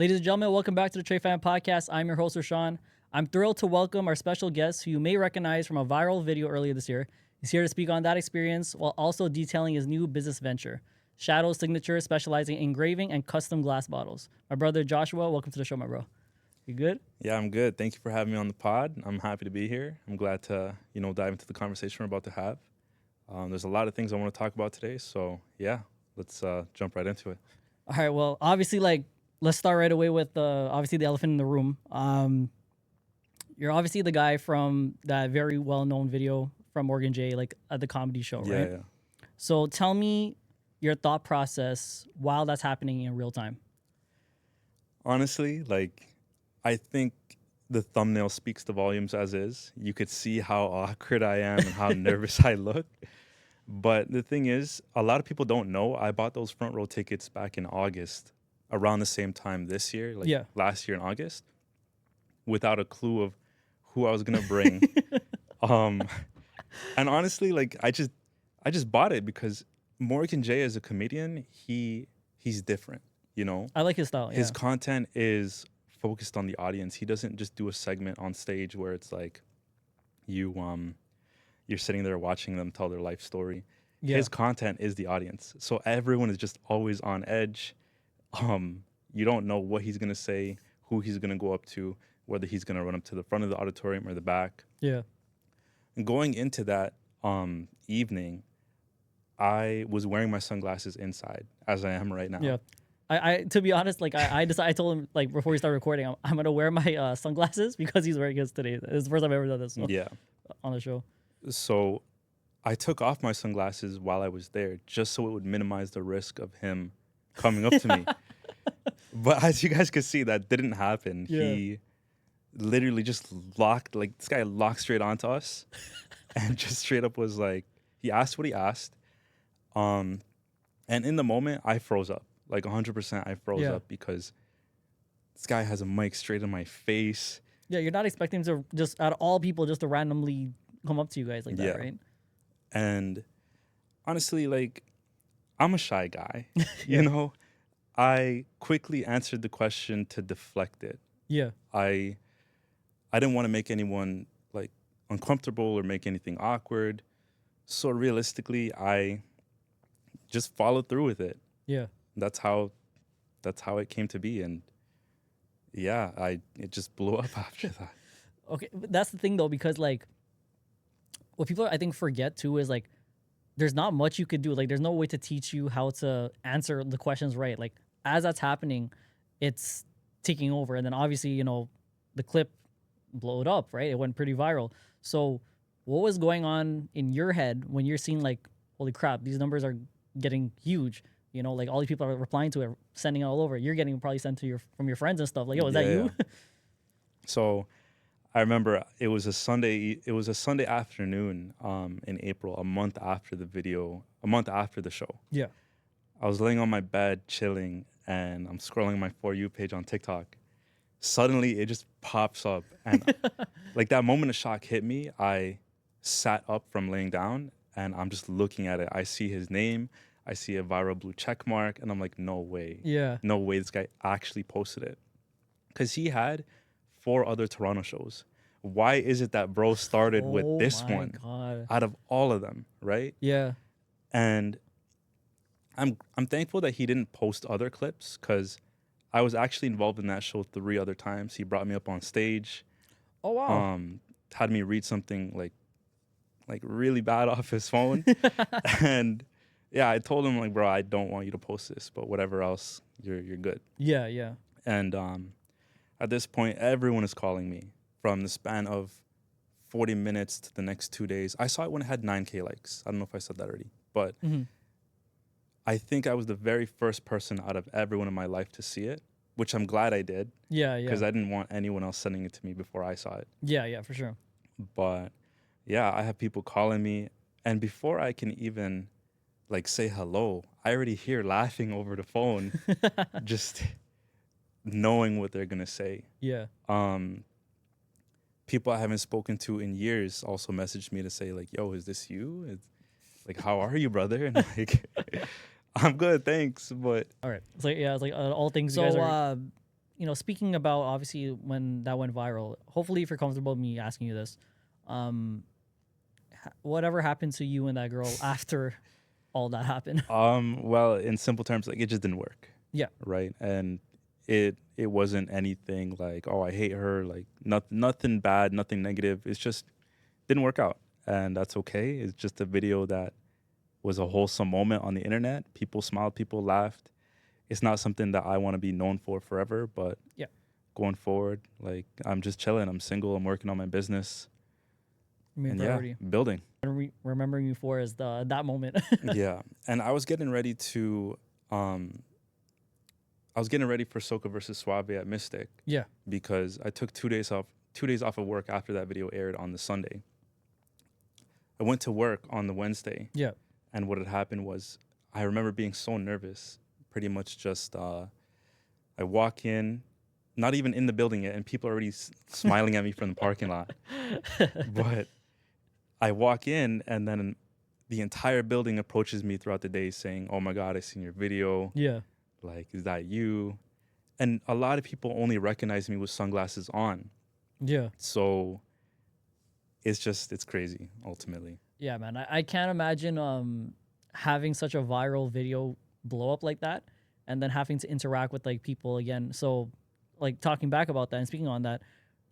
Ladies and gentlemen, welcome back to the Trey Fan Podcast. I'm your host, Rashawn. I'm thrilled to welcome our special guest, who you may recognize from a viral video earlier this year. He's here to speak on that experience while also detailing his new business venture, Shadow Signature, specializing in engraving and custom glass bottles. My brother Joshua, welcome to the show, my bro. You good? Yeah, I'm good. Thank you for having me on the pod. I'm happy to be here. I'm glad to, dive into the conversation we're about to have. There's a lot of things I want to talk about today, so yeah, let's jump right into it. All right. Well, obviously, let's start right away with obviously the elephant in the room. You're obviously the guy from that very well-known video from Morgan J, at the comedy show, right? Yeah. So tell me your thought process while that's happening in real time. Honestly, I think the thumbnail speaks the volumes as is. You could see how awkward I am and how nervous I look. But the thing is, a lot of people don't know I bought those front row tickets back in August, around the same time this year, last year in August, without a clue of who I was gonna bring. And honestly, I just bought it because Morgan J as a comedian, he's different, I like his style. His content is focused on the audience. He doesn't just do a segment on stage where it's like you're sitting there watching them tell their life story. Yeah. His content is the audience. So everyone is just always on edge. You don't know what he's going to say, who he's going to go up to, whether he's going to run up to the front of the auditorium or the back. Yeah. And going into that evening, I was wearing my sunglasses inside, as I am right now. Yeah. I to be honest, I decided, I told him before we start recording, I'm gonna wear my sunglasses because he's wearing his today. It's the first time I've ever done this. So, yeah. On the show. So I took off my sunglasses while I was there just so it would minimize the risk of him coming up to me. But as you guys could see, that didn't happen. Yeah. He literally just this guy locked straight onto us and just straight up was like, he asked what he asked. And in the moment, I froze up. 100% I froze up because this guy has a mic straight in my face. Yeah, you're not expecting to just, out of all people, just to randomly come up to you guys like that, right? And honestly, I'm a shy guy, I quickly answered the question to deflect it. Yeah. I didn't want to make anyone uncomfortable or make anything awkward. So realistically, I just followed through with it. Yeah. That's how it came to be. And yeah, it just blew up after that. Okay. But that's the thing though, because what people I think forget too is there's not much you could do. There's no way to teach you how to answer the questions right. As that's happening, it's taking over. And then obviously, the clip blowed up, right? It went pretty viral. So what was going on in your head when you're seeing holy crap, these numbers are getting huge? All these people are replying to it, sending it all over. You're getting probably sent to from your friends and stuff. Yo, is that you? So I remember it was a Sunday afternoon in April, a month after the show. Yeah. I was laying on my bed chilling and I'm scrolling my For You page on TikTok. Suddenly it just pops up and that moment of shock hit me. I sat up from laying down and I'm just looking at it. I see his name. I see a viral blue check mark and I'm like, no way. Yeah. No way this guy actually posted it. Because he had 4 other Toronto shows. Why is it that bro started with this one out of all of them, right? Yeah. And I'm thankful that he didn't post other clips because I was actually involved in that show 3 other times. He brought me up on stage. Oh wow. Had me read something really bad off his phone. And yeah, I told him bro, I don't want you to post this, but whatever else, you're good. Yeah, yeah. And at this point, everyone is calling me from the span of 40 minutes to the next 2 days. I saw it when it had 9K likes. I don't know if I said that already, but I think I was the very first person out of everyone in my life to see it, which I'm glad I did. Yeah, yeah. Because I didn't want anyone else sending it to me before I saw it. Yeah, yeah, for sure. But yeah, I have people calling me, and before I can even say hello, I already hear laughing over the phone, just knowing what they're gonna say. Yeah. People I haven't spoken to in years also messaged me to say yo, is this you? It's how are you, brother? And I'm good, thanks. But all right, it's all things. So you guys are speaking about obviously when that went viral, hopefully if you're comfortable with me asking you this, um, whatever happened to you and that girl after all that happened? Well, in simple terms, like it just didn't work. Yeah. Right. And it wasn't anything like, oh, I hate her, like nothing bad, nothing negative. It's just didn't work out. And that's okay. It's just a video that was a wholesome moment on the internet. People smiled, people laughed. It's not something that I want to be known for forever, but Yeah. going forward, like I'm just chilling. I'm single. I'm working on my business. Main And priority. yeah, building. Remembering you for is that moment. Yeah. And I was getting ready to I was getting ready for Soka versus Suave at Mystic. Yeah. Because I took 2 days off of work after that video aired on the Sunday. I went to work on the Wednesday. Yeah. And what had happened was I remember being so nervous, pretty much just I walk in, not even in the building yet, and people are already smiling at me from the parking lot. But I walk in, and then the entire building approaches me throughout the day saying, "Oh my God, I seen your video. Yeah. Like, is that you?" And a lot of people only recognize me with sunglasses on. Yeah. So it's crazy, ultimately. Yeah, man. I can't imagine having such a viral video blow up like that and then having to interact with like people again. So like talking back about that and speaking on that,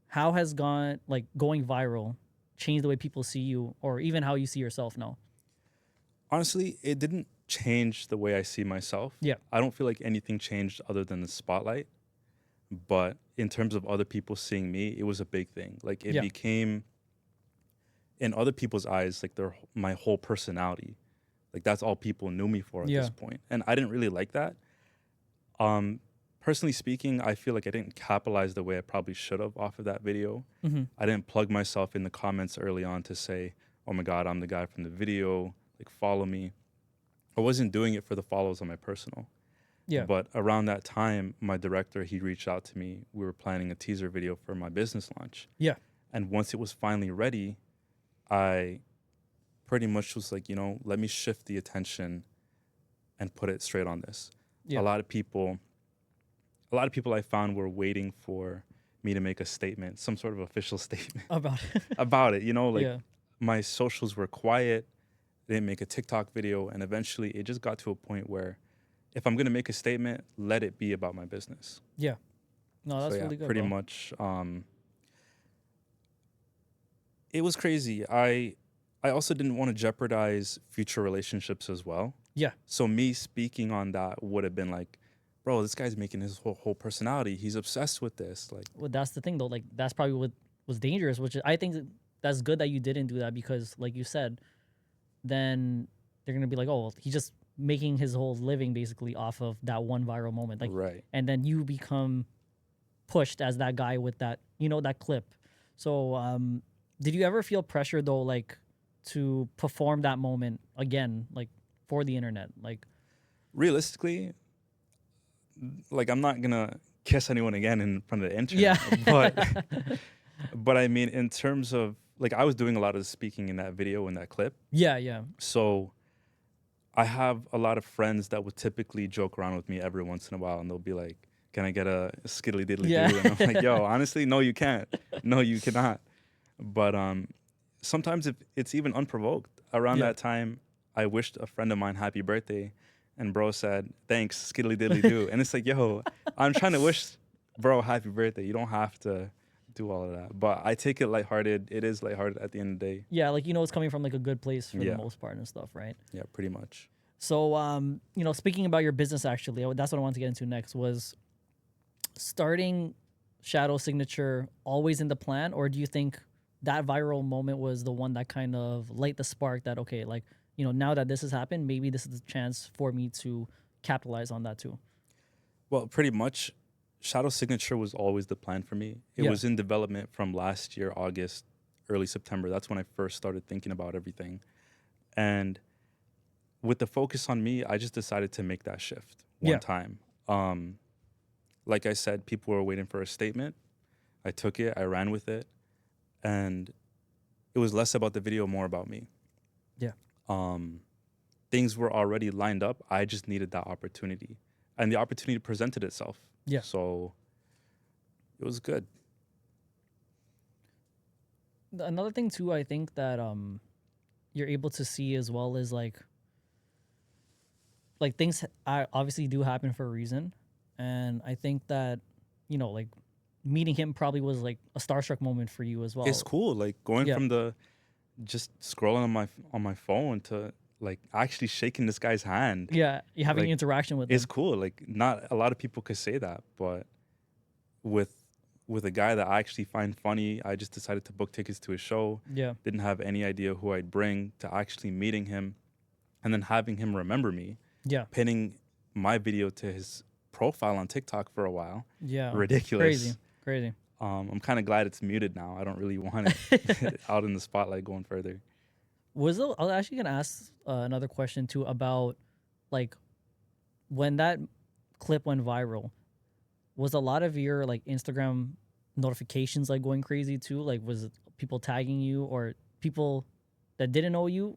how has going viral changed the way people see you or even how you see yourself now? Honestly, it didn't change the way I see myself. Yeah. I don't feel like anything changed other than the spotlight. But in terms of other people seeing me, it was a big thing. Like it Yeah. became, in other people's eyes, like my whole personality. Like that's all people knew me for at Yeah. this point. And I didn't really like that. Personally speaking, I feel like I didn't capitalize the way I probably should have off of that video. Mm-hmm. I didn't plug myself in the comments early on to say, "Oh my God, I'm the guy from the video, like follow me." I wasn't doing it for the follows on my personal. Yeah. But around that time, my director, he reached out to me. We were planning a teaser video for my business launch. Yeah. And once it was finally ready, I pretty much was like, let me shift the attention and put it straight on this. Yeah. A lot of people I found were waiting for me to make a statement, some sort of official statement About it. about it. Yeah. My socials were quiet. They didn't make a TikTok video. And eventually it just got to a point where if I'm going to make a statement, let it be about my business. Yeah. No, that's So, really good. pretty bro. much. It was crazy. I also didn't want to jeopardize future relationships as well. Yeah. So me speaking on that would have been like, bro, this guy's making his whole personality. He's obsessed with this. Like, Well, that's the thing though. Like that's probably what was dangerous, which is, I think that's good that you didn't do that because, like you said, then they're gonna be like, oh, well, he's just making his whole living basically off of that one viral moment. Like, right. and then you become pushed as that guy with that, that clip. So, did you ever feel pressure though, like to perform that moment again, like for the internet? Like, Realistically, like I'm not gonna kiss anyone again in front of the internet. yeah. But I mean, in terms of like, I was doing a lot of speaking in that video, in that clip. Yeah, yeah. So I have a lot of friends that would typically joke around with me every once in a while, and they'll be like, "Can I get a skiddly diddly Yeah. do?" And I'm like, "Yo, honestly, no, you can't. No, you cannot." But sometimes if it's even unprovoked. Around Yeah. that time, I wished a friend of mine happy birthday, and bro said, "Thanks, skiddly diddly do." And it's like, yo, I'm trying to wish bro happy birthday. You don't have to do all of that. But I take it lighthearted. It is lighthearted at the end of the day. Yeah, like it's coming from like a good place for Yeah. the most part and stuff, right? Yeah, pretty much. So, speaking about your business, actually, that's what I wanted to get into next was starting Shadow Signature always in the plan, or do you think that viral moment was the one that kind of light the spark that, okay, like, now that this has happened, maybe this is the chance for me to capitalize on that too? Well, pretty much, Shadow Signature was always the plan for me. It Yeah. was in development from last year, August, early September. That's when I first started thinking about everything. And with the focus on me, I just decided to make that shift one Yeah. time. Like I said, people were waiting for a statement. I took it, I ran with it, and it was less about the video, more about me. Yeah. Things were already lined up. I just needed that opportunity, and the opportunity presented itself. Yeah. So It was good. Another thing too, I think that you're able to see as well is like things obviously do happen for a reason, and I think that like meeting him probably was like a starstruck moment for you as It's well. cool, like going Yeah, from the just scrolling on my phone to like actually shaking this guy's hand. yeah, you having Like interaction with it's him. cool. Like not a lot of people could say that, but with with a guy that I actually find funny, I just decided to book tickets to his show. Yeah, Didn't have any idea who I'd bring, to actually meeting him and then having him remember me, yeah, pinning my video to his profile on TikTok for a while. yeah. Crazy, Ridiculous. crazy. I'm kind of glad it's muted now. I don't really want it out in the spotlight going further. I was actually gonna ask another question too about like when that clip went viral. Was a lot of your like Instagram notifications like going crazy too? Like was it people tagging you or people that didn't know you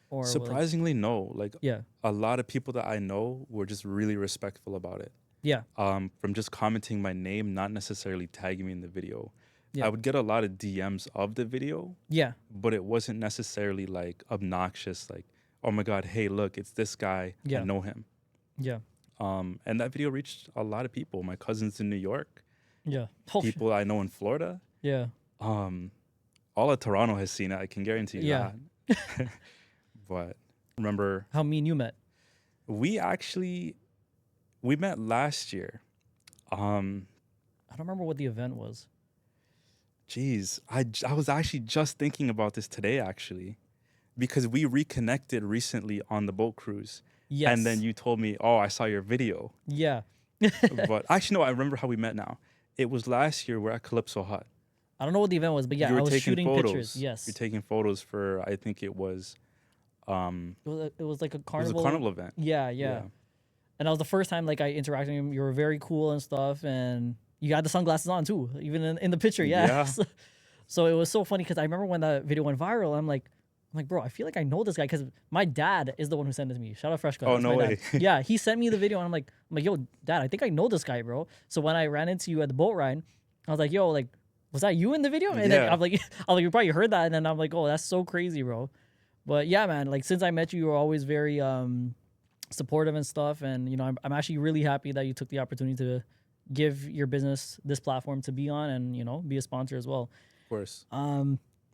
or like Surprisingly, no. Like yeah, a lot of people that I know were just really respectful about it. yeah, From just commenting my name, not necessarily tagging me in the video. yeah, I would get a lot of DMs of the video, yeah, but it wasn't necessarily like obnoxious, like, oh my God, hey, look, it's this guy. I yeah, know him. yeah, And that video reached a lot of people. My cousins in New York, yeah. Oh, people I know in Florida. yeah, Um, all of Toronto has seen it. I can guarantee you yeah. that. But remember, How me and you met. we actually we met last year. I don't remember what the event was. Geez, I was actually just thinking about this today, actually, because we reconnected recently on the boat cruise. Yes. And then you told me, oh, I saw your video. Yeah. But actually, no, I remember how we met now. It was last year. We're at Calypso Hut. I don't know what the event was, but yeah, You I were was taking shooting photos. pictures. Yes. You're taking photos for, I think it was It was like a it was carnival. a carnival event. Yeah, yeah. And that was the first time like I interacted with him. You were very cool and stuff, and you had the sunglasses on too, even in the picture. Yeah. Yeah. So it was so funny because I remember when that video went viral. I'm like, bro, I feel like I know this guy because my dad is the one who sent it to me. Shout out Fresh Cut. Oh, That's no my way. dad. Yeah, he sent me the video, and I'm like, yo, dad, I think I know this guy, bro. So when I ran into you at the boat ride, I was like, yo, like, was that you in the video? And then Yeah. I'm like, you probably heard that, and then I'm like, oh, that's so crazy, bro. But yeah, man, like since I met you, you were always very supportive and stuff, and I'm actually really happy that you took the opportunity to give your business this platform to be on, and be a sponsor as well. Of course.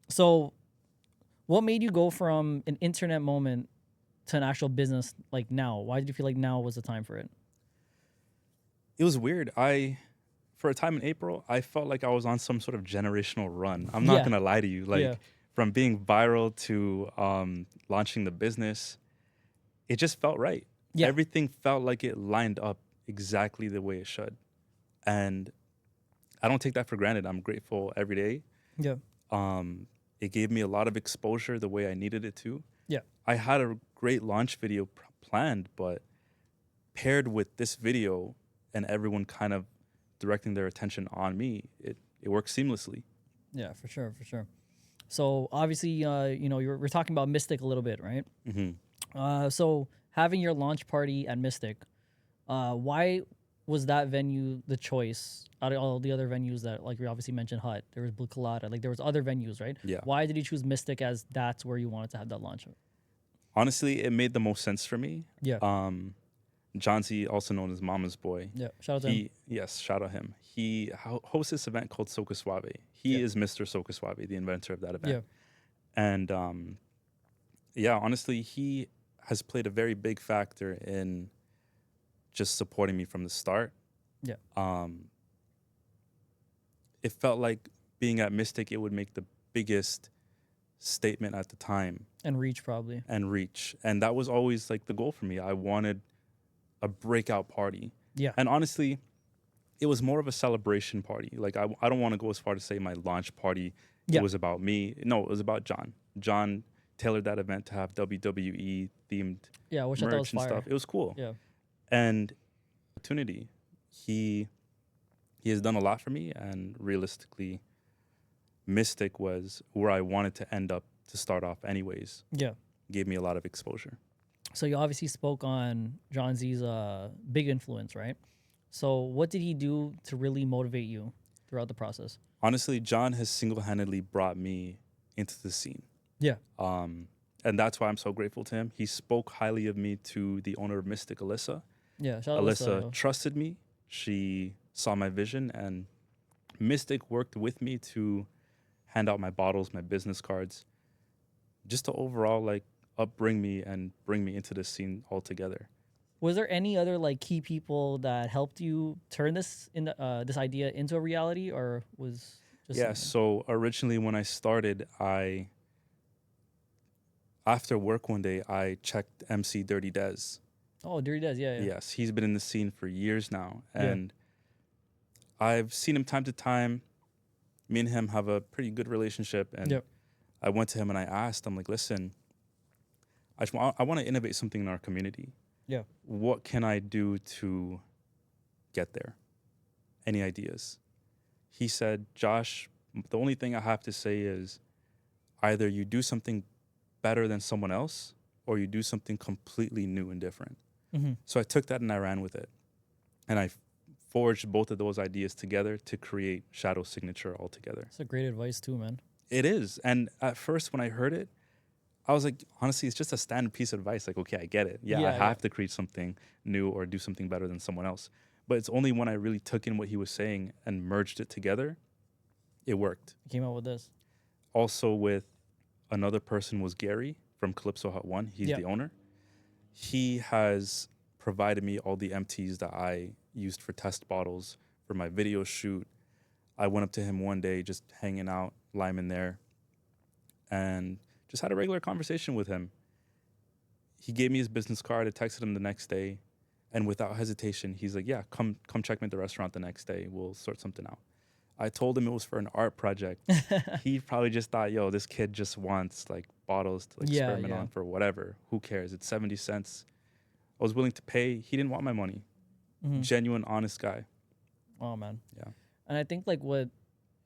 So what made you go from an internet moment to an actual business like now? Why did you feel like now was the time for it? It was weird. For a time in April, I felt like I was on some sort of generational run. I'm not Yeah. gonna lie to you. Like Yeah. from being viral to launching the business, it just felt right. Yeah. Everything felt like it lined up exactly the way it should. And I don't take that for granted. I'm grateful every day. Yeah. It gave me a lot of exposure the way I needed it to. Yeah. I had a great launch video planned, but paired with this video and everyone kind of directing their attention on me, it works seamlessly. Yeah, for sure, for sure. So obviously, we're talking about Mystic a little bit, right? Mm-hmm. So having your launch party at Mystic, why was that venue the choice out of all the other venues that, like we obviously mentioned, Hut, there was Blue Colada, like there was other venues, right? Yeah. Why did you choose Mystic as that's where you wanted to have that launch? Honestly, it made the most sense for me. Yeah. John Z, also known as Mama's Boy. Yeah. Shout out to him. Yes, shout out him. He hosts this event called Soca Suave. He is Mr. Soca Suave, the inventor of that event. Yeah. And honestly, he has played a very big factor in just supporting me from the start. Yeah. It felt like being at Mystic, it would make the biggest statement at the time. And reach probably. And reach. And that was always like the goal for me. I wanted a breakout party. Yeah. And honestly, it was more of a celebration party. Like I don't want to go as far to say my launch party Yeah. was about me. No, it was about John. John tailored that event to have WWE themed Yeah, which I thought was merch and fire. stuff. It was cool. Yeah. And opportunity. He has done a lot for me, and realistically, Mystic was where I wanted to end up to start off anyways. Yeah. Gave me a lot of exposure. So you obviously spoke on John Z's big influence, right? So what did he do to really motivate you throughout the process? Honestly, John has single-handedly brought me into the scene. Yeah. Um, and that's why I'm so grateful to him. He spoke highly of me to the owner of Mystic, Alyssa. Yeah. Shout out Alyssa to trusted me. She saw my vision, and Mystic worked with me to hand out my bottles, my business cards, just to overall like upbring me and bring me into the scene altogether. Was there any other like key people that helped you turn this idea into a reality, or was just Yeah, something? so originally when I started, after work one day I checked MC Dirty Dez. Oh, Dirty Does, yeah, yeah, Yes, he's been in the scene for years now, yeah, and I've seen him time to time. Me and him have a pretty good relationship, and yep, I went to him and I asked, I'm like, listen, I want to innovate something in our community. yeah. What can I do to get there? Any ideas? He said, Josh, the only thing I have to say is either you do something better than someone else or you do something completely new and different. Mm-hmm. So I took that and I ran with it. And I forged both of those ideas together to create Shadow Signature altogether. That's a great advice too, man. It is. And at first, when I heard it, I was like, honestly, it's just a standard piece of advice. Like, okay, I get it. Yeah, I Yeah, yeah. have to create something new or do something better than someone else. But it's only when I really took in what he was saying and merged it together, it worked. You came out with this. Also, with another person was Gary from Calypso Hut One. He's Yeah, the owner. He has provided me all the empties that I used for test bottles for my video shoot. I went up to him one day, just hanging out, Lyman there, and just had a regular conversation with him. He gave me his business card. I texted him the next day, and without hesitation, he's like, "Yeah, come check me at the restaurant the next day. We'll sort something out." I told him it was for an art project. He probably just thought, "Yo, this kid just wants like bottles to yeah, experiment yeah. on for whatever. Who cares? It's 70 cents." I was willing to pay. He didn't want my money. Mm-hmm. Genuine, honest guy. Oh man. Yeah. And I think like what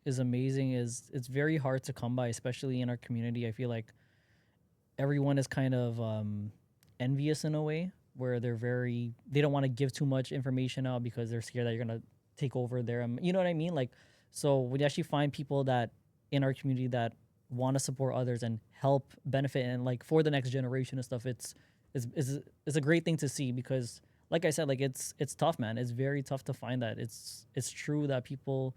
is amazing is it's very hard to come by, especially in our community. I feel like everyone is kind of envious in a way where they don't want to give too much information out because they're scared that you're gonna take over their you know what I mean? Like, so when you actually find people that in our community that want to support others and help benefit and like for the next generation and stuff, it's a great thing to see because like I said, like it's tough, man. It's very tough to find that. It's true that people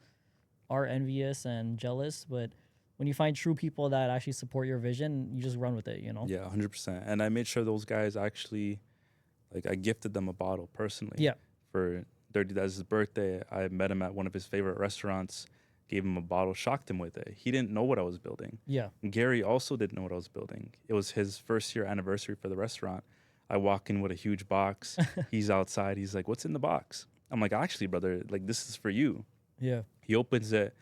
are envious and jealous, but when you find true people that actually support your vision, you just run with it, you know? Yeah, 100%. And I made sure those guys actually, like, I gifted them a bottle personally. Yeah. For Dirty Daz's birthday, I met him at one of his favorite restaurants, gave him a bottle, shocked him with it. He didn't know what I was building. Yeah. Gary also didn't know what I was building. It was his first year anniversary for the restaurant. I walk in with a huge box. He's outside. He's like, "What's in the box?" I'm like, "Actually, brother, like, this is for you." Yeah. He opens it.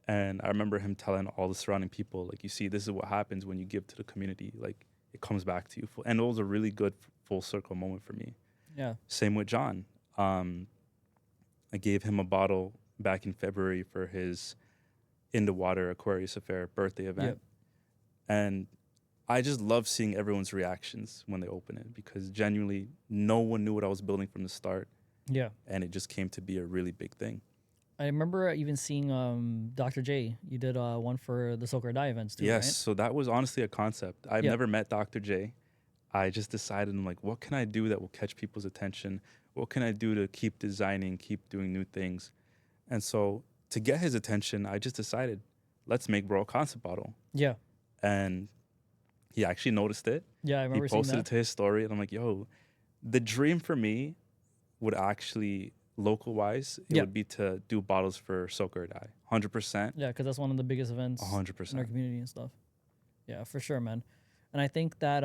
And I remember him telling all the surrounding people, like, you see, this is what happens when you give to the community. Like, it comes back to you. And it was a really good full circle moment for me. Yeah. Same with John. I gave him a bottle back in February for his In the Water Aquarius Affair birthday event. Yep. And I just love seeing everyone's reactions when they open it because genuinely no one knew what I was building from the start. Yeah. And it just came to be a really big thing. I remember even seeing Dr. J. You did one for the Soak or Die events too, Yes, right? so that was honestly a concept. I've Yeah. never met Dr. J. I just decided, I'm like, what can I do that will catch people's attention? What can I do to keep designing, keep doing new things? And so to get his attention, I just decided, let's make bro a concept bottle. Yeah. And he actually noticed it. Yeah, I He remember seeing posted it that. to his story, and I'm like, yo, the dream for me would actually, local wise, it Yeah. would be to do bottles for Soak or Die. 100%. Yeah, because that's one of the biggest events in our 100%. community and stuff. Yeah, for sure, man. And I think that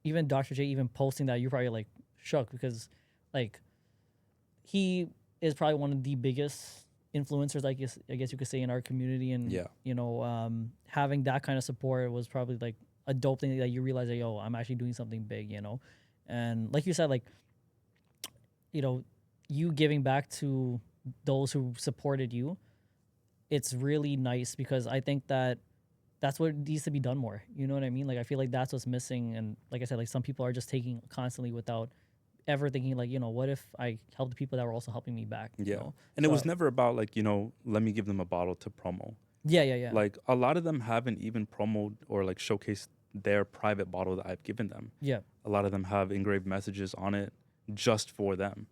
even Dr. J even posting that, you're probably like shook because like he is probably one of the biggest influencers, I guess you could say in our community, and Yeah. you know, having that kind of support was probably like a dope thing that you realize that yo, I'm actually doing something big, you know, and like you said, like you know, you giving back to those who supported you, it's really nice because I think that that's what needs to be done more. You know what I mean? Like I feel like that's what's missing, and like I said, like some people are just taking constantly without ever thinking like, what if I help the people that were also helping me back? Yeah. know? And it So, was never about like, let me give them a bottle to promo. yeah. Like a lot of them haven't even promoted or like showcased their private bottle that I've given them. Yeah. A lot of them have engraved messages on it just for them.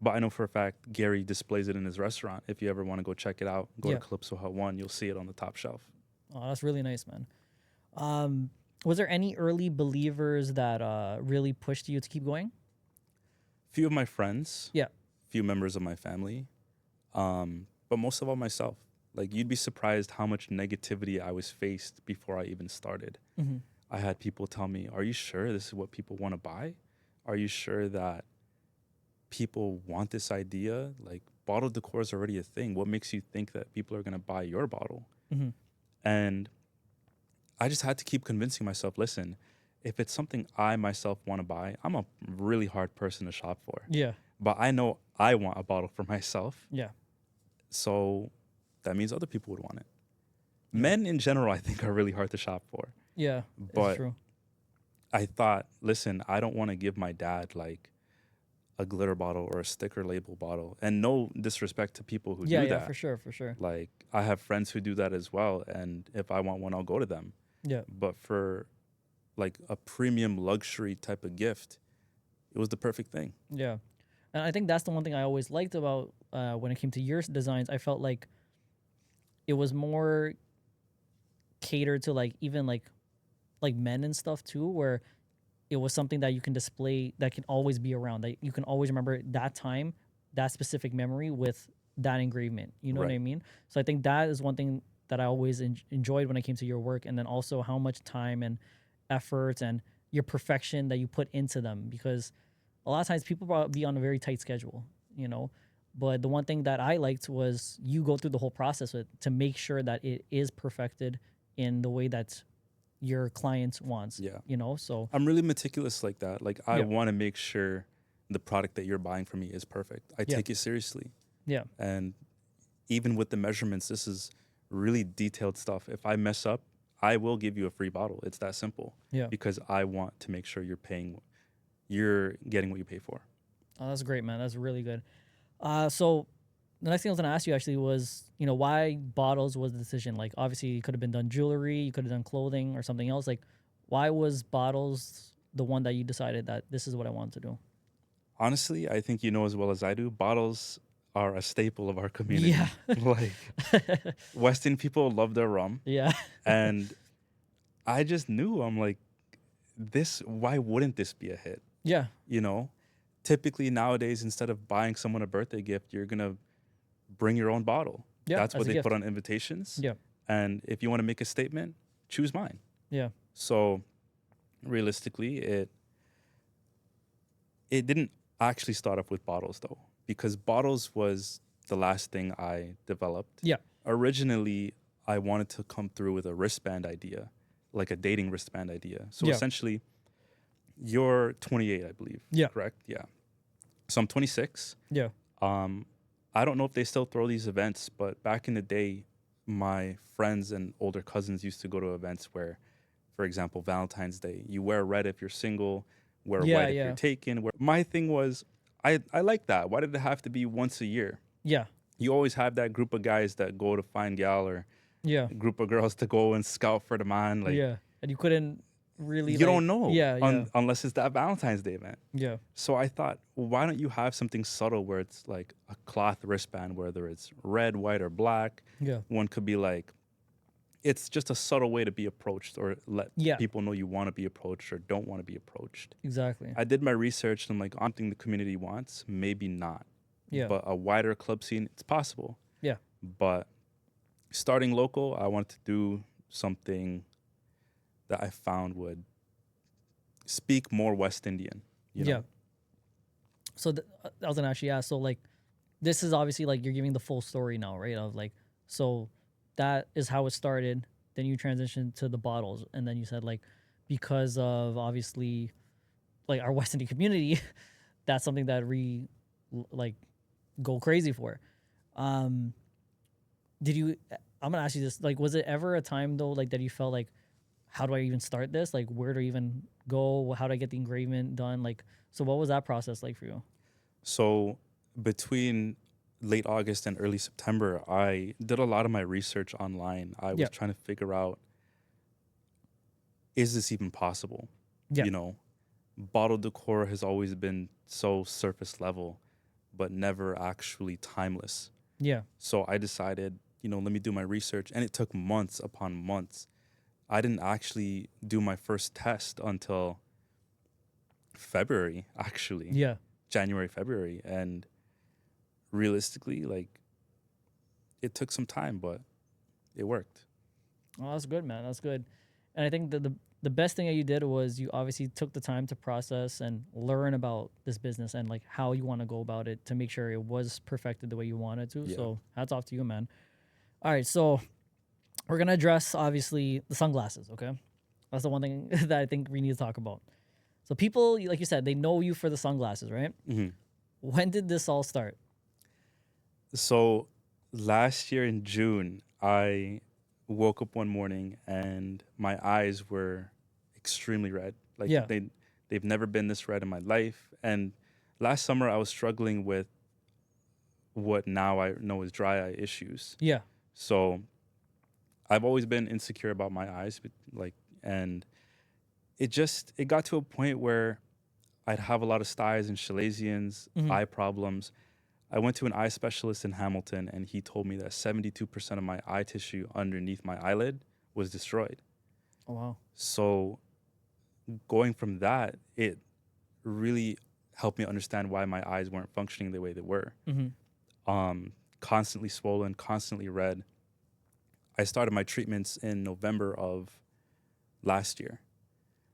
But I know for a fact Gary displays it in his restaurant. If you ever want to go check it out, go Yeah. to Calypso Hut 1, you'll see it on the top shelf. Oh, that's really nice, man. Was there any early believers that really pushed you to keep going? Few of my friends, Yeah. few members of my family, but most of all myself. Like you'd be surprised how much negativity I was faced before I even started. Mm-hmm. I had people tell me, "Are you sure this is what people want to buy? Are you sure that people want this idea? Like bottle decor is already a thing. What makes you think that people are going to buy your bottle?" Mm-hmm. And I just had to keep convincing myself, listen, if it's something I myself want to buy, I'm a really hard person to shop for. Yeah. But I know I want a bottle for myself. Yeah. So that means other people would want it. Men in general, I think, are really hard to shop for. Yeah. But It's true. I thought, listen, I don't want to give my dad like a glitter bottle or a sticker label bottle. And no disrespect to people who Yeah. do Yeah. that. For sure. For sure. Like I have friends who do that as well. And if I want one, I'll go to them. Yeah. But for like a premium luxury type of gift, it was the perfect thing. Yeah. And I think that's the one thing I always liked about when it came to your designs. I felt like it was more catered to like even like men and stuff too, where it was something that you can display that can always be around, that you can always remember that time, that specific memory with that engravement. You know what I Right. mean? So I think that is one thing that I always enjoyed when it came to your work, and then also how much time and effort and your perfection that you put into them, because a lot of times people be on a very tight schedule, you know. But the one thing that I liked was you go through the whole process to make sure that it is perfected in the way that your client wants. Yeah. You know, so I'm really meticulous like that. Like I Yeah. want to make sure the product that you're buying from me is perfect. I Yeah. take it seriously. yeah, And even with the measurements, this is really detailed stuff. If I mess up, I will give you a free bottle. It's that simple. yeah. Because I want to make sure you're getting what you pay for. Oh, that's great, man. That's really good. So the next thing I was gonna ask you actually was, why bottles was the decision? Like, obviously, you could have been done jewelry, you could have done clothing or something else. Like, why was bottles the one that you decided that this is what I want to do? Honestly, I think you know as well as I do, bottles are a staple of our community. Yeah. Like Western people love their rum. Yeah. And I just knew, I'm like, why wouldn't this be a hit? Yeah. You know, typically nowadays, instead of buying someone a birthday gift, you're going to bring your own bottle. Yeah. That's as what a they gift. put on invitations. Yeah. And if you want to make a statement, choose mine. Yeah. So realistically, it didn't actually start off with bottles though, because bottles was the last thing I developed. Yeah. Originally, I wanted to come through with a wristband idea, like a dating wristband idea. So Yeah. essentially, you're 28, I believe. Yeah. Correct? Yeah. So I'm 26. Yeah. I don't know if they still throw these events, but back in the day, my friends and older cousins used to go to events where, for example, Valentine's Day, you wear red if you're single, wear Yeah, white if yeah. you're taken. My thing was, I like that. Why did it have to be once a year? Yeah. You always have that group of guys that go to find gal or Yeah. a group of girls to go and scout for the man. Like Yeah. And you couldn't really. you like, don't know Yeah. unless it's that Valentine's Day event. Yeah. So I thought, well, why don't you have something subtle where it's like a cloth wristband, whether it's red, white, or black. Yeah. One could be like, it's just a subtle way to be approached or let Yeah. people know you want to be approached or don't want to be approached. Exactly. I did my research and I'm like, something the community wants, maybe not. Yeah. But a wider club scene, it's possible. Yeah. But starting local, I wanted to do something that I found would speak more West Indian. You know? Yeah. So I was gonna actually ask. So like, this is obviously like you're giving the full story now, right? Of like, so that is how it started. Then you transitioned to the bottles, and then you said like, because of obviously, like our West Indian community, that's something that we like go crazy for. Did you? I'm gonna ask you this. Like, was it ever a time though, like that you felt like how do I even start this? Like, where do I even go? How do I get the engraving done? Like, so what was that process like for you? So between late August and early September, I did a lot of my research online. I Yeah. was trying to figure out, is this even possible? Yeah. You know, bottle decor has always been so surface level, but never actually timeless. Yeah. So I decided, let me do my research. And it took months upon months. I didn't actually do my first test until February, actually, Yeah. January, February. And realistically, like, it took some time, but it worked. Oh, that's good, man. That's good. And I think that the best thing that you did was you obviously took the time to process and learn about this business and like how you want to go about it to make sure it was perfected the way you wanted to. Yeah. So hats off to you, man. All right, so we're gonna address obviously the sunglasses. Okay, that's the one thing that I think we need to talk about. So people, like you said, they know you for the sunglasses, right? hmm When did this all start? So last year in June, I woke up one morning and my eyes were extremely red. Like Yeah. they've never been this red in my life. And last summer I was struggling with what now I know is dry eye issues. Yeah. So I've always been insecure about my eyes, and it got to a point where I'd have a lot of styes and chalazions, Hmm. eye problems. I went to an eye specialist in Hamilton, and he told me that 72% of my eye tissue underneath my eyelid was destroyed. Oh wow. So going from that, it really helped me understand why my eyes weren't functioning the way they were. Hmm. Constantly swollen, constantly red. I started my treatments in November of last year.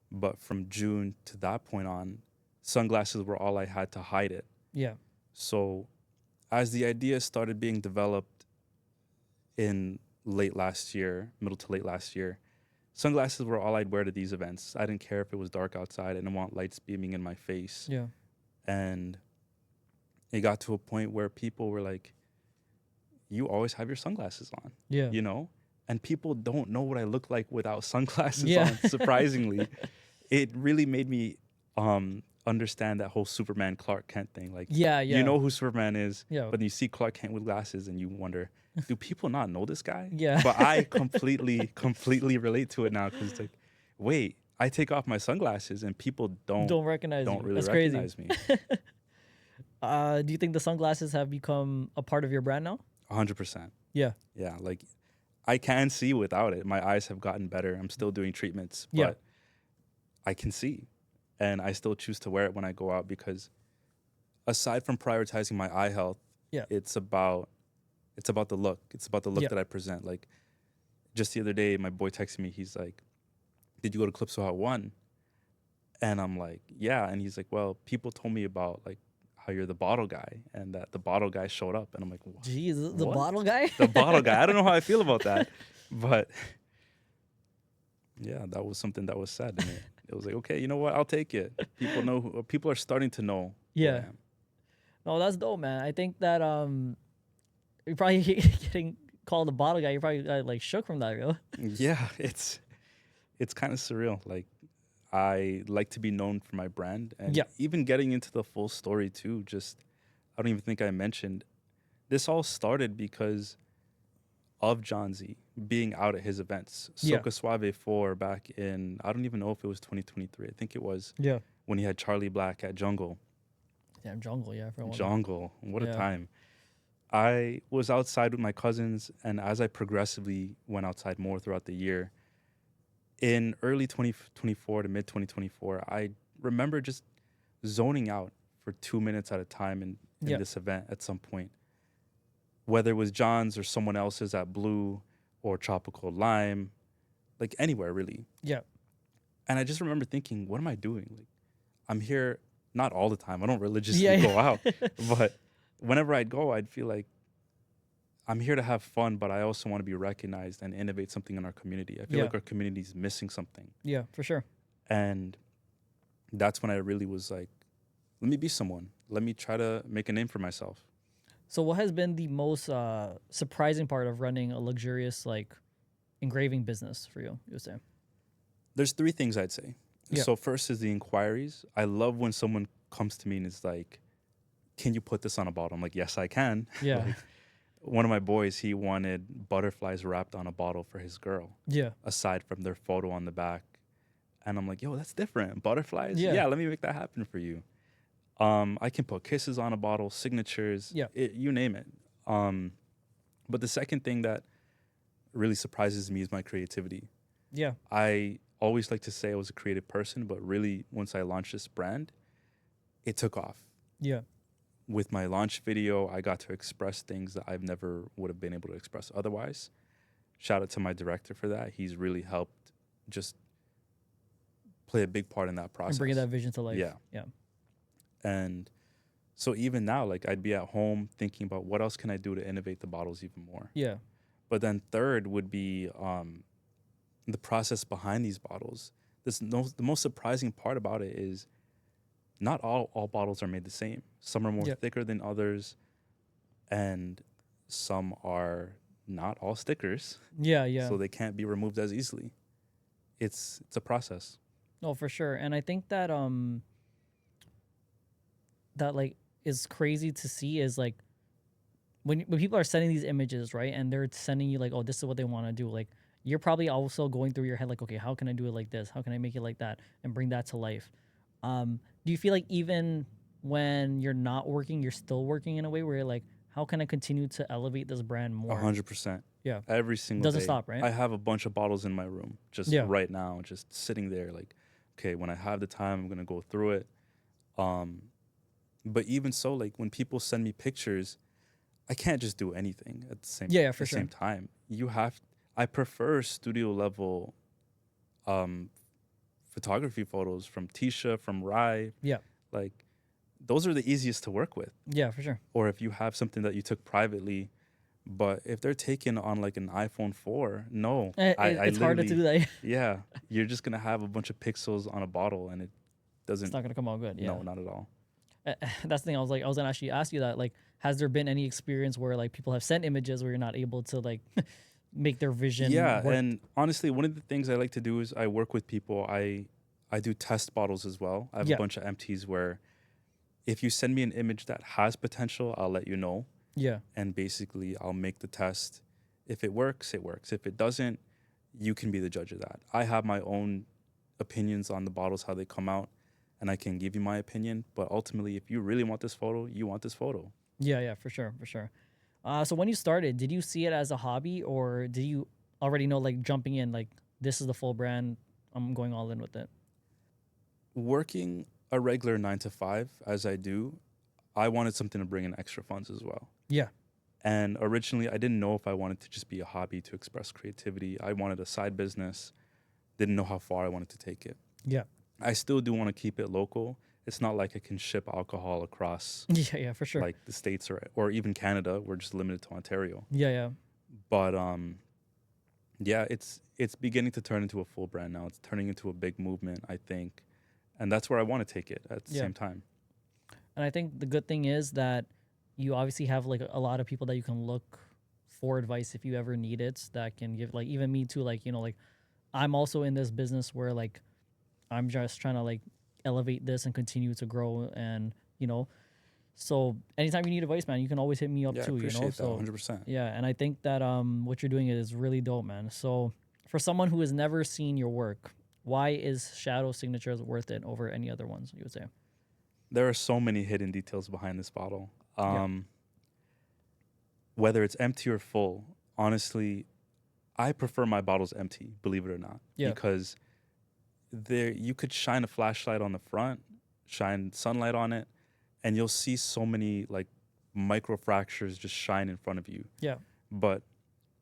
But from June to that point on, sunglasses were all I had to hide it. Yeah. So as the idea started being developed in late last year, middle to late last year, sunglasses were all I'd wear to these events. I didn't care if it was dark outside. I didn't want lights beaming in my face. Yeah. And it got to a point where people were like, you always have your sunglasses on, Yeah. And people don't know what I look like without sunglasses Yeah. on, surprisingly. It really made me understand that whole Superman Clark Kent thing. Like, Yeah. you Yeah. know who Superman is, Yeah. but you see Clark Kent with glasses and you wonder, do people not know this guy? Yeah. But I completely relate to it now because it's like, wait, I take off my sunglasses and people Don't recognize don't you. really That's crazy. recognize me. Do you think the sunglasses have become a part of your brand now? 100%. Yeah. Yeah, like I can see without it. My eyes have gotten better. I'm still doing treatments, Yeah. but I can see. And I still choose to wear it when I go out because aside from prioritizing my eye health, Yeah. it's about the look. It's about the look Yeah. that I present. Like just the other day, my boy texted me. He's like, "Did you go to Calypso Hot 1?" And I'm like, "Yeah." And he's like, "Well, people told me about like how you're the bottle guy and that the bottle guy showed up." And I'm like, "What? Jeez, the What? bottle guy? The bottle guy?" I don't know how I feel about that, but yeah, that was something that was said. And it was like, okay, you know what? I'll take it. People are starting to know who I Yeah. am. No, that's dope, man. I think that you're probably getting called a bottle guy. You're probably like shook from that, yo. Yeah, it's kind of surreal. Like I like to be known for my brand and Yeah. even getting into the full story too. Just I don't even think I mentioned this all started because of John Z being out at his events. Yeah. Soca Suave 4 back in I don't even know if it was 2023. I think it was Yeah. when he had Charlie Black at Jungle. Damn jungle, yeah, for one. Jungle, what a Yeah. time. I was outside with my cousins, and as I progressively went outside more throughout the year, in early 2024 to mid 2024, I remember just zoning out for 2 minutes at a time in Yeah. this event at some point. Whether it was John's or someone else's at Blue or Tropical Lime, like anywhere really. Yeah. And I just remember thinking, what am I doing? Like, I'm here not all the time. I don't religiously Yeah. go out, but whenever I'd go, I'd feel like I'm here to have fun, but I also want to be recognized and innovate something in our community. I feel Yeah. like our community is missing something. Yeah, for sure. And that's when I really was like, let me be someone. Let me try to make a name for myself. So what has been the most surprising part of running a luxurious like engraving business for you, you would say? There's three things I'd say. Yeah. So first is the inquiries. I love when someone comes to me and is like, "Can you put this on a bottle?" I'm like, "Yes, I can." Yeah. Like one of my boys, he wanted butterflies wrapped on a bottle for his girl, Yeah. aside from their photo on the back. And I'm like, "Yo, that's different. Butterflies? Yeah. Yeah, let me make that happen for you." I can put kisses on a bottle, signatures, Yeah. you name it. Um, but the second thing that really surprises me is my creativity. Yeah. I always like to say I was a creative person, but really, once I launched this brand, it took off. Yeah. With my launch video, I got to express things that I've never would have been able to express otherwise. Shout out to my director for that. He's really helped just play a big part in that process. And bringing that vision to life. Yeah. Yeah. And so even now, like I'd be at home thinking about what else can I do to innovate the bottles even more. Yeah. But then third would be the process behind these bottles. The most surprising part about it is not all bottles are made the same. Some are more Yeah. thicker than others, and some are not all stickers, Yeah. Yeah. so they can't be removed as easily. It's a process. No, for sure. And I think that that like is crazy to see is like when people are sending these images, right? And they're sending you like, oh, this is what they want to do. Like you're probably also going through your head like, okay, how can I do it like this? How can I make it like that and bring that to life? Do you feel like even when you're not working, you're still working in a way where you're like, how can I continue to elevate this brand more? 100%. Yeah. Every single Doesn't day. stop, right? I have a bunch of bottles in my room just Yeah. right now, just sitting there. Like, okay, when I have the time, I'm gonna go through it. But even so, like when people send me pictures, I can't just do anything at the same Yeah, for the same sure. time. I prefer studio level um photography photos from Tisha, from Rai. Yeah. Like those are the easiest to work with. Yeah, for sure. Or if you have something that you took privately, but if they're taken on like an iPhone 4, no. I It's harder to do literally that. yeah, you're just gonna have a bunch of pixels on a bottle and it It's doesn't not gonna come out good. Yeah. no, not at all. That's the thing. I was gonna actually ask you that. Like, has there been any experience where like people have sent images where you're not able to like make their vision Yeah, work? and honestly, one of the things I like to do is I work with people. I do test bottles as well. I have Yeah. a bunch of empties where if you send me an image that has potential, I'll let you know, Yeah. and basically I'll make the test. If it works, it works. If it doesn't, you can be the judge of that. I have my own opinions on the bottles, how they come out, and I can give you my opinion. But ultimately, if you really want this photo, you want this photo. Yeah. Yeah. For sure. For sure. So when you started, did you see it as a hobby or did you already know like jumping in like this is the full brand? I'm going all in with it. Working a regular 9 to 5 as I do, I wanted something to bring in extra funds as well. Yeah. And originally, I didn't know if I wanted to just be a hobby to express creativity. I wanted a side business. Didn't know how far I wanted to take it. Yeah. I still do want to keep it local. It's not like I can ship alcohol across Yeah. Yeah. For sure. like the States or even Canada. We're just limited to Ontario. Yeah. Yeah. But yeah, it's beginning to turn into a full brand now. It's turning into a big movement, I think. And that's where I want to take it at the Yeah. same time. And I think the good thing is that you obviously have like a lot of people that you can look for advice if you ever need it that can give like even me too like like I'm also in this business where like I'm just trying to like elevate this and continue to grow and so anytime you need advice, man, you can always hit me up Yeah, I too, appreciate that so 100%. yeah. And I think that what you're doing is really dope, man. So for someone who has never seen your work, why is Shadow Signatures worth it over any other ones, you would say? There are so many hidden details behind this bottle. Yeah. Whether it's empty or full, honestly, I prefer my bottles empty, believe it or not. Yeah. Because there you could shine a flashlight on the front, shine sunlight on it, and you'll see so many like micro fractures just shine in front of you. Yeah. But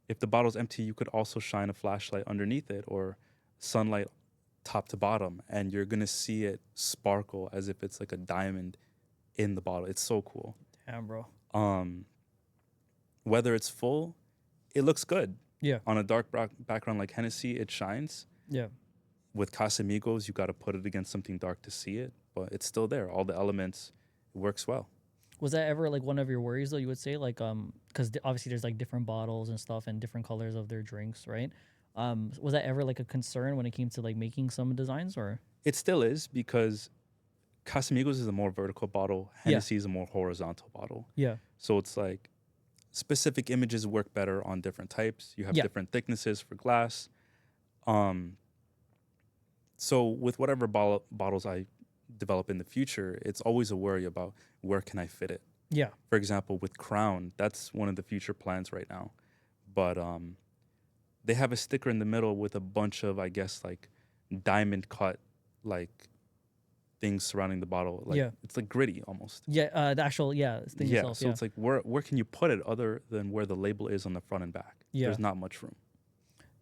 if the bottle's empty, you could also shine a flashlight underneath it or sunlight top to bottom, and you're gonna see it sparkle as if it's like a diamond in the bottle. It's so cool. Damn, bro. Whether it's full, it looks good. Yeah. On a dark background like Hennessy, it shines. Yeah. With Casamigos, you got to put it against something dark to see it, but it's still there. All the elements, it works well. Was that ever like one of your worries though? You would say like because obviously there's like different bottles and stuff and different colors of their drinks, right? Was that ever like a concern when it came to like making some designs or? It still is because Casamigos is a more vertical bottle. Yeah. Hennessy is a more horizontal bottle. Yeah. So it's like specific images work better on different types. You have Yeah. different thicknesses for glass. So with whatever bottles I develop in the future, it's always a worry about where can I fit it. Yeah. For example, with Crown, that's one of the future plans right now. But they have a sticker in the middle with a bunch of, I guess, like diamond cut, like things surrounding the bottle. Like, Yeah. it's like gritty almost. Yeah. The actual thing Yeah. itself. So Yeah. it's like where can you put it other than where the label is on the front and back? Yeah. There's not much room.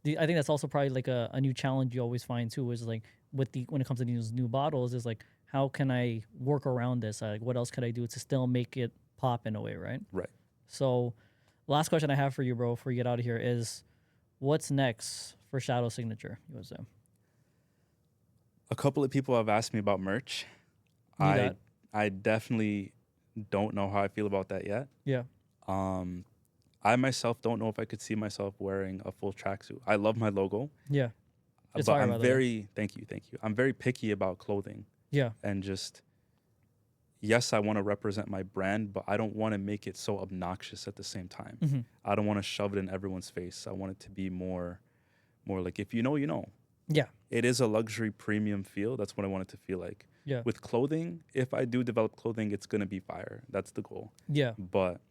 I think that's also probably like a new challenge you always find too, is like when it comes to these new bottles, is like, how can I work around this? Like, what else could I do to still make it pop in a way, right? Right. So, last question I have for you, bro, before you get out of here is, what's next for Shadow Signature? You would say. A couple of people have asked me about merch. I definitely don't know how I feel about that yet. Yeah. I myself don't know if I could see myself wearing a full tracksuit. I love my logo. Yeah. It's But fire, by I'm the way. very thank you. I'm very picky about clothing. Yeah. And just yes, I want to represent my brand, but I don't want to make it so obnoxious at the same time. Mm-hmm. I don't want to shove it in everyone's face. I want it to be more like if you know, you know. Yeah. It is a luxury premium feel. That's what I want it to feel like. Yeah. With clothing, if I do develop clothing, it's going to be fire. That's the goal. Yeah. But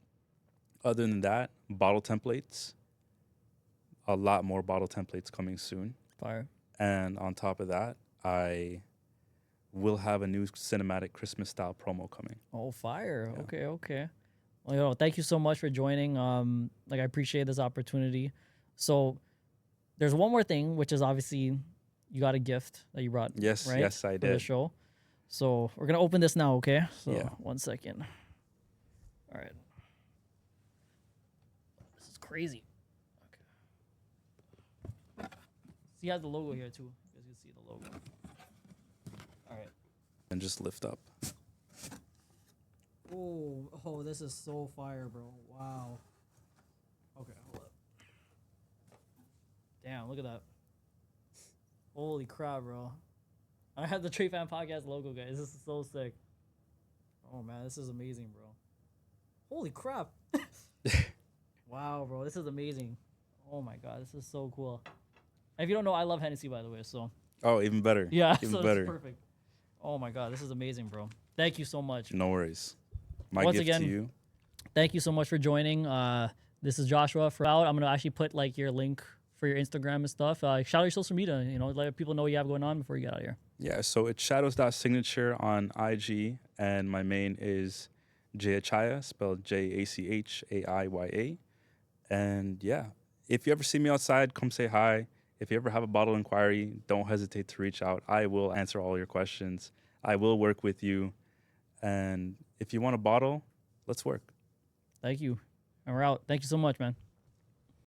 other than that, bottle templates, a lot more bottle templates coming soon. Fire. And on top of that, I will have a new cinematic Christmas style promo coming. Oh, fire. Yeah. Okay. Okay. Well, thank you so much for joining. Like, I appreciate this opportunity. So, there's one more thing, which is obviously you got a gift that you brought. Yes, right? yes, I For the did. show. So we're gonna open this now, okay? So Yeah. 1 second. All right. This is crazy. Okay. See, you have the logo here too. You guys can see the logo. All right. And just lift up. Oh, this is so fire, bro. Wow. Okay, hold up. Damn, look at that. Holy crap, bro. I had the Trey Fan Podcast logo, guys. This is so sick. Oh, man, this is amazing, bro. Holy crap. Wow, bro, this is amazing. Oh, my God, this is so cool. If you don't know, I love Hennessy, by the way, so. Oh, even better. Yeah, even so better. it's perfect. Oh, my God, this is amazing, bro. Thank you so much. No worries. My Once gift again, to you. Thank you so much for joining. This is Joshua for out. I'm gonna actually put like your link for your Instagram and stuff. Shout out your social media. Let people know what you have going on before you get out of here. Yeah, so it's shadows.signature on IG, and my main is Jayachaya, spelled Jachaiya. And yeah, if you ever see me outside, come say hi. If you ever have a bottle inquiry, don't hesitate to reach out. I will answer all your questions. I will work with you. And if you want a bottle, let's work. Thank you. And we're out. Thank you so much, man.